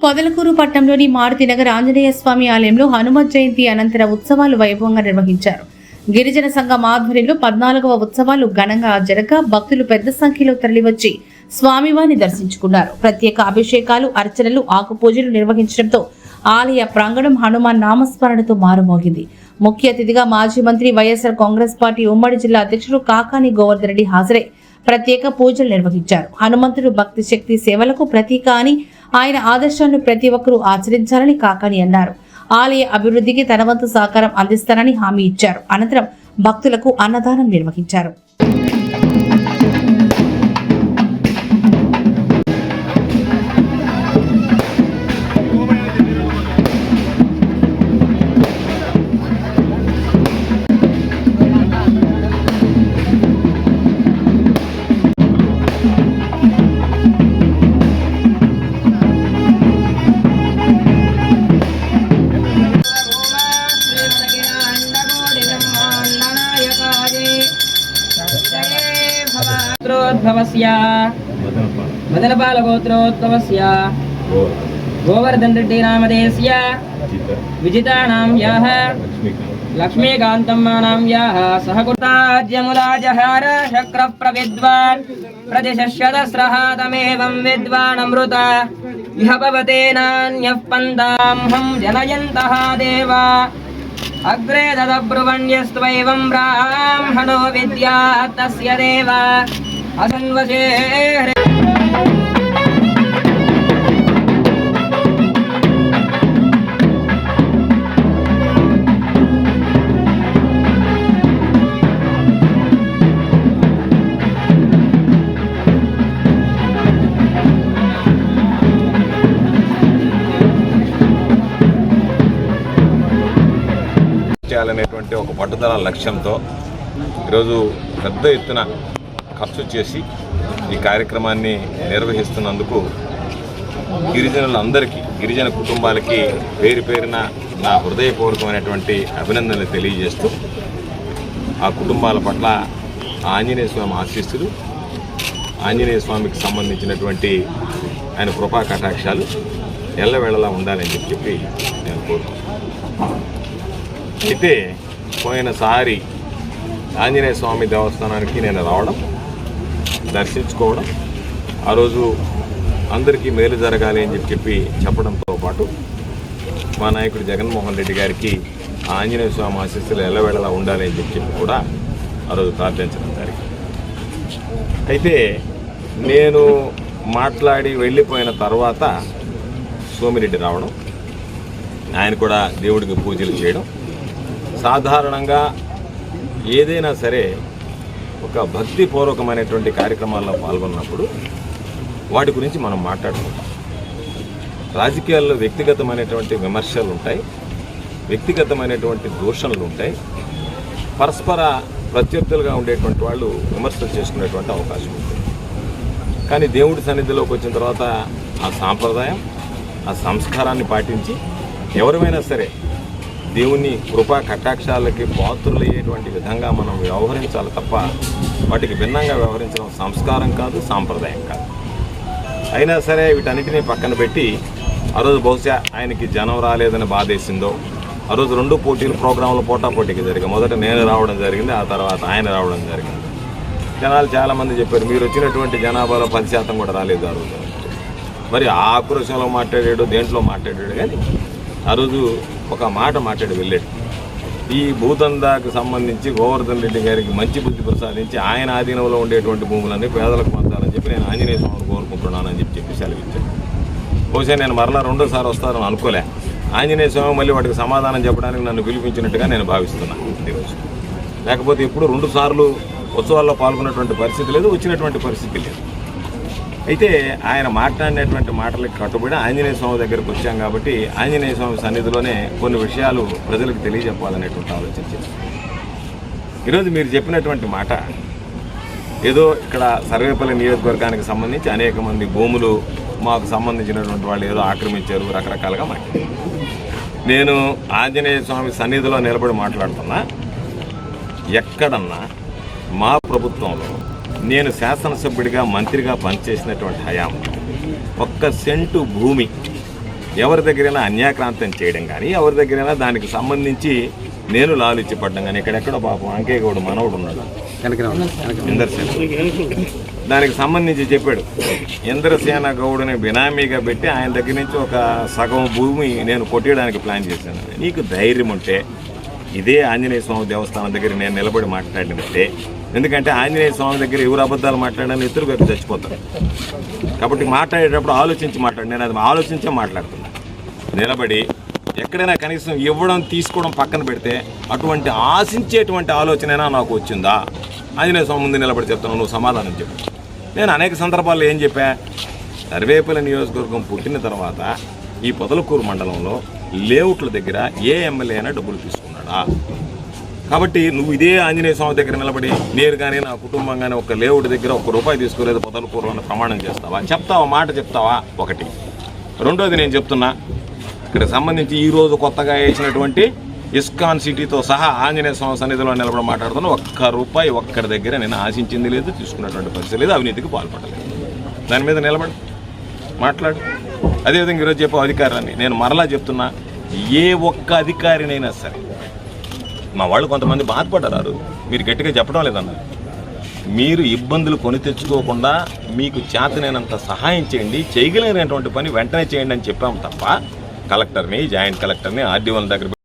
పొదలకూరు పట్టణంలోని మారుతినగర్ ఆంజనేయ స్వామి ఆలయంలో హనుమత్ జయంతి అనంతర ఉత్సవాలు వైభవంగా నిర్వహించారు. గిరిజన సంఘం ఆధ్వర్యంలో 14వ ఉత్సవాలు ఘనంగా జరగగా భక్తులు పెద్ద సంఖ్యలో తరలివచ్చి స్వామివారిని దర్శించుకున్నారు. ప్రత్యేక అభిషేకాలు, అర్చనలు, ఆకుపూజలు నిర్వహించడంతో ఆలయ ప్రాంగణం హనుమాన్ నామస్మరణతో మారుమోగింది. ముఖ్య అతిథిగా మాజీ మంత్రి వైఎస్ఆర్ కాంగ్రెస్ పార్టీ ఉమ్మడి జిల్లా అధ్యక్షుడు కాకాని గోవర్ధన్ రెడ్డి హాజరై ప్రత్యేక పూజలు నిర్వహించారు. హనుమంతుడు భక్తి శక్తి సేవలకు ప్రతీక అని, ఆయన ఆదర్శాలను ప్రతి ఒక్కరూ ఆచరించాలని కాకాని అన్నారు. ఆలయ అభివృద్ధికి తన వంతు సహకారం అందిస్తానని హామీ ఇచ్చారు. అనంతరం భక్తులకు అన్నదానం నిర్వహించారు. मदनपालगोत्रोद्भवस्य गोवर्धन रेड्डी नामधेयस्य विजितानां याः लक्ष्मीकान्तम्मानां याः सहकुताज्यमुदाजहार शक्रप्रविद्वान् प्रतिशश्यतस्रहातमेवं विद्वान् अमृत इह भवते नान्यः पन्थामहं जनयन्तः देवा अग्रे ददब्रुवण्यस्त्वैवं ब्राह्मणो विद्यात् तस्य देव असन्वसे చేయాలనేటువంటి ఒక పట్టుదల లక్ష్యంతో ఈరోజు పెద్ద ఎత్తున ఖర్చు చేసి ఈ కార్యక్రమాన్ని నిర్వహిస్తున్నందుకు గిరిజనులందరికీ, గిరిజన కుటుంబాలకి పేరు పేరున నా హృదయపూర్వకమైనటువంటి అభినందనలు తెలియజేస్తూ ఆ కుటుంబాల పట్ల ఆంజనేయ స్వామి ఆశీస్సులు, ఆంజనేయ స్వామికి సంబంధించినటువంటి ఆయన కృపా కటాక్షాలు ఎల్లవేళలా ఉండాలని చెప్పి నేను కోరుకుంటున్నాను. అయితే పోయినసారి ఆంజనేయ స్వామి దేవస్థానానికి నేను రావడం, దర్శించుకోవడం, ఆ రోజు అందరికీ మేలు జరగాలి అని చెప్పి చెప్పడంతో పాటు మా నాయకుడు జగన్మోహన్ రెడ్డి గారికి ఆంజనేయ స్వామి ఆశీస్సులు ఎల్లవేళలా ఉండాలి అని చెప్పి కూడా ఆ రోజు ప్రార్థించడం జరిగింది. అయితే నేను మాట్లాడి వెళ్ళిపోయిన తర్వాత సోమిరెడ్డి రావడం, ఆయన కూడా దేవుడికి పూజలు చేయడం, సాధారణంగా ఏదైనా సరే ఒక భక్తిపూర్వకమైనటువంటి కార్యక్రమాల్లో పాల్గొన్నప్పుడు వాటి గురించి మనం మాట్లాడుకుంటాం. రాజకీయాల్లో వ్యక్తిగతమైనటువంటి విమర్శలు ఉంటాయి, వ్యక్తిగతమైనటువంటి దూషణలు ఉంటాయి, పరస్పర ప్రత్యర్థులుగా ఉండేటువంటి వాళ్ళు విమర్శలు చేసుకునేటువంటి అవకాశం ఉంటుంది. కానీ దేవుడి సన్నిధిలోకి వచ్చిన తర్వాత ఆ సాంప్రదాయం, ఆ సంస్కారాన్ని పాటించి ఎవరైనా సరే దేవుని కృపా కటాక్షాలకి పాత్రులయ్యేటువంటి విధంగా మనం వ్యవహరించాలి తప్ప వాటికి భిన్నంగా వ్యవహరించడం సంస్కారం కాదు, సాంప్రదాయం కాదు. అయినా సరే వీటన్నిటినీ పక్కన పెట్టి ఆ రోజు బహుశా ఆయనకి జనం రాలేదని బాధేసిందో, ఆ రోజు 2 పోటీలు ప్రోగ్రాంలు పోటాపోటీకి జరిగాయి. మొదట నేను రావడం జరిగింది, ఆ తర్వాత ఆయన రావడం జరిగింది. జనాలు చాలామంది చెప్పారు, మీరు వచ్చినటువంటి జనాభాలో 10% కూడా రాలేదు ఆ రోజు. మరి ఆ ఆక్రోశంలో మాట్లాడాడు, దేంట్లో మాట్లాడాడు, కానీ ఆ రోజు ఒక మాట మాట్లాడి వెళ్ళాడు. ఈ భూదందాకు సంబంధించి గోవర్ధన్ రెడ్డి గారికి మంచి బుద్ధి ప్రసాదించి ఆయన ఆధీనంలో ఉండేటువంటి భూములన్నీ పేదలకు పంచాలని చెప్పి నేను ఆంజనేయ స్వామిని కోరుకుంటున్నానని చెప్పి సెలవిచ్చాను. బహుశా నేను మరలా 2వ వస్తానని అనుకోలే. ఆంజనేయ స్వామి మళ్ళీ వాటికి సమాధానం చెప్పడానికి నన్ను పిలిపించినట్టుగా నేను భావిస్తున్నాను ఈరోజు. లేకపోతే ఇప్పుడు 2 సార్లు ఉత్సవాల్లో పాల్గొన్నటువంటి పరిస్థితి లేదు, వచ్చినటువంటి పరిస్థితి లేదు. అయితే ఆయన మాట్లాడినటువంటి మాటలకు కట్టుబడి ఆంజనేయ స్వామి దగ్గరకు వచ్చాం కాబట్టి ఆంజనేయ స్వామి సన్నిధిలోనే కొన్ని విషయాలు ప్రజలకు తెలియజెప్పాలనేటువంటి ఆలోచన చేశాం. ఈరోజు మీరు చెప్పినటువంటి మాట ఏదో ఇక్కడ సర్వేపల్లి నియోజకవర్గానికి సంబంధించి అనేక మంది భూములు మాకు సంబంధించినటువంటి వాళ్ళు ఏదో ఆక్రమించారు, రకరకాలుగా మాట్లాడారు. నేను ఆంజనేయ స్వామి సన్నిధిలో నిలబడి మాట్లాడుతున్నా, ఎక్కడన్నా మా ప్రభుత్వంలో నేను శాసనసభ్యుడిగా మంత్రిగా పనిచేసినటువంటి హయాం 1 సెంటు భూమి ఎవరి దగ్గరైనా అన్యాక్రాంతం చేయడం కానీ ఎవరి దగ్గరైనా దానికి సంబంధించి నేను లాలిచ్చి పడ్డం కానీ ఇక్కడెక్కడో పాపం అంకే గౌడ్ మనవడు ఉన్నాడు ఇంద్రసేన, దానికి సంబంధించి చెప్పాడు. ఇంద్రసేన గౌడ్ని బినామీగా పెట్టి ఆయన దగ్గర నుంచి ఒక సగం భూమి నేను కొట్టేయడానికి ప్లాన్ చేశాను. నీకు ధైర్యం ఉంటే ఇదే ఆంజనేయ స్వామి దేవస్థానం దగ్గర నేను నిలబడి మాట్లాడినట్టే, ఎందుకంటే ఆంజనేయ స్వామి దగ్గర ఎవరు అబద్ధాలు మాట్లాడని ఎత్తురు వైపు చచ్చిపోతారు. కాబట్టి మాట్లాడేటప్పుడు ఆలోచించి మాట్లాడు. నేను అది ఆలోచించే మాట్లాడుతున్నాను. నిలబడి ఎక్కడైనా కనీసం ఇవ్వడం తీసుకోవడం పక్కన పెడితే అటువంటి ఆశించేటువంటి ఆలోచనైనా నాకు వచ్చిందా? ఆంజనేయ స్వామి ముందు నిలబడి చెప్తాను, నువ్వు సమాధానం చెప్పు. నేను అనేక సందర్భాల్లో ఏం చెప్పా, సర్వేపల్లి నియోజకవర్గం పుట్టిన తర్వాత ఈ పొదలకూరు మండలంలో లేఅవుట్ల దగ్గర ఏ ఎమ్మెల్యే అయినా డబ్బులు తీసుకున్నాడా? కాబట్టి నువ్వు ఇదే ఆంజనేయ స్వామి దగ్గర నిలబడి నేను కానీ నా కుటుంబం కానీ ఒక లేఅవుట్ దగ్గర ₹1 తీసుకోలేదు పొదలకూరు అని ప్రమాణం చేస్తావా? చెప్తావా? మాట చెప్తావా? ఒకటి. రెండోది నేను చెప్తున్నా, ఇక్కడ సంబంధించి ఈరోజు కొత్తగా వేసినటువంటి ఇస్కాన్ సిటీతో సహా ఆంజనేయ స్వామి సన్నిధిలో నిలబడి మాట్లాడుతున్నా, ₹1 ఒక్కడి దగ్గర నేను ఆశించింది లేదు, తీసుకున్నటువంటి పరిస్థితి లేదు, అవినీతికి పాల్పడలేదు. దాని మీద నిలబడి మాట్లాడు. అదేవిధంగా ఈరోజు చెప్పే అధికారాన్ని నేను మరలా చెప్తున్నా, ఏ ఒక్క అధికారినైనా సరే, మా వాళ్ళు కొంతమంది బాధపడ్డారు, మీరు గట్టిగా చెప్పడం లేదన్నారు. మీరు ఇబ్బందులు కొని తెచ్చుకోకుండా మీకు చేతనైనంత సహాయం చేయండి, చేయగలిగినటువంటి పని వెంటనే చేయండి అని చెప్పాము తప్ప కలెక్టర్ని, జాయింట్ కలెక్టర్ని, ఆర్డీఓల దగ్గర